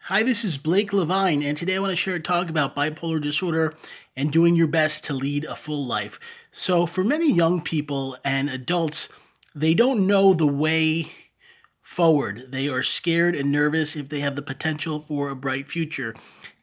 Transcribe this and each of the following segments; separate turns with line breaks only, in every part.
Hi, this is Blake Levine, and today I want to share a talk about bipolar disorder and doing your best to lead a full life. So, for many young people and adults, they don't know the way forward. They are scared and nervous if they have the potential for a bright future.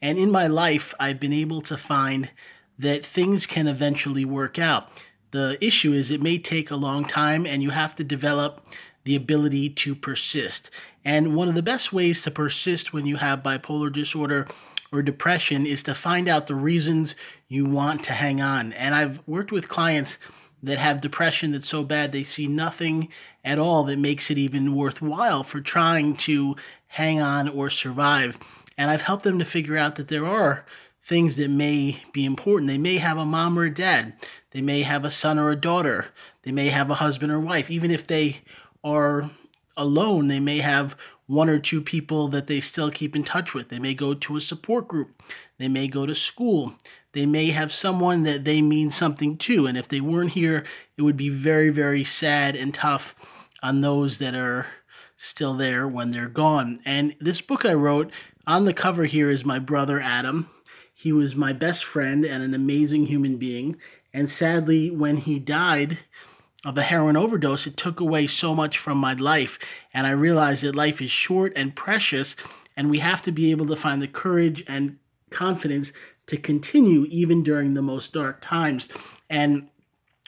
And in my life, I've been able to find that things can eventually work out. The issue is it may take a long time, and you have to develop the ability to persist. And one of the best ways to persist when you have bipolar disorder or depression is to find out the reasons you want to hang on. And I've worked with clients that have depression that's so bad they see nothing at all that makes it even worthwhile for trying to hang on or survive. And I've helped them to figure out that there are things that may be important. They may have a mom or a dad, they may have a son or a daughter, they may have a husband or wife. Even if they are alone, they may have one or two people that they still keep in touch with. They may go to a support group. They may go to school. They may have someone that they mean something to. And if they weren't here, it would be very, very sad and tough on those that are still there when they're gone. And this book I wrote, on the cover here is my brother Adam. He was my best friend and an amazing human being. And sadly, when he died of a heroin overdose, it took away so much from my life. And I realized that life is short and precious, and we have to be able to find the courage and confidence to continue even during the most dark times. And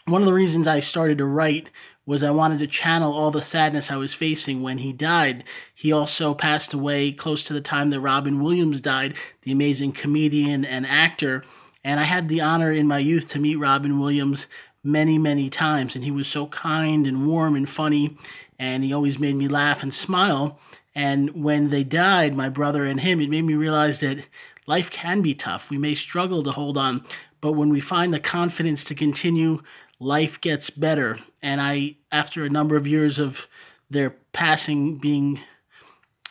one of the reasons I started to write was I wanted to channel all the sadness I was facing when he died. He also passed away close to the time that Robin Williams died, the amazing comedian and actor. And I had the honor in my youth to meet Robin Williams many, many times. And he was so kind and warm and funny. And he always made me laugh and smile. And when they died, my brother and him, it made me realize that life can be tough. We may struggle to hold on, but when we find the confidence to continue, life gets better. And after a number of years of their passing being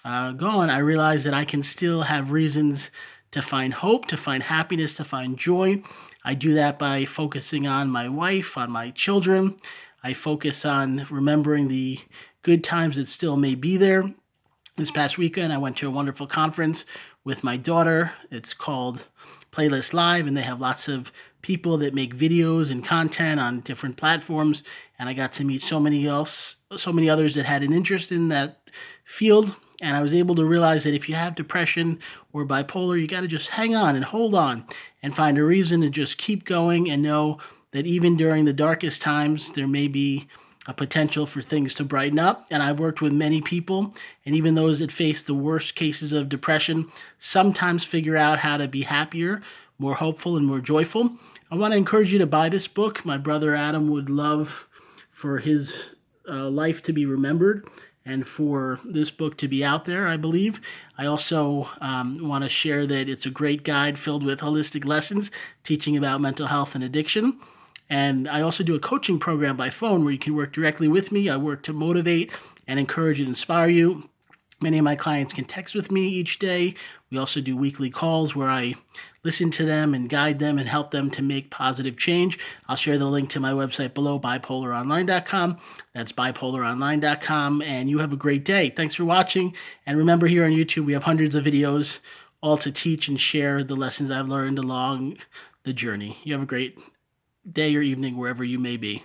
gone, I realized that I can still have reasons to find hope, to find happiness, to find joy. I do that by focusing on my wife, on my children. I focus on remembering the good times that still may be there. This past weekend, I went to a wonderful conference with my daughter. It's called Playlist Live, and they have lots of people that make videos and content on different platforms. And I got to meet so many others that had an interest in that field. And I was able to realize that if you have depression or bipolar, you got to just hang on and hold on and find a reason to just keep going and know that even during the darkest times, there may be a potential for things to brighten up. And I've worked with many people, and even those that face the worst cases of depression sometimes figure out how to be happier, more hopeful, and more joyful. I want to encourage you to buy this book. My brother Adam would love for his life to be remembered and for this book to be out there, I believe. I also want to share that it's a great guide filled with holistic lessons teaching about mental health and addiction. And I also do a coaching program by phone where you can work directly with me. I work to motivate and encourage and inspire you. Many of my clients can text with me each day. We also do weekly calls where I listen to them and guide them and help them to make positive change. I'll share the link to my website below, bipolaronline.com. That's bipolaronline.com. And you have a great day. Thanks for watching. And remember, here on YouTube, we have hundreds of videos, all to teach and share the lessons I've learned along the journey. You have a great day or evening wherever you may be.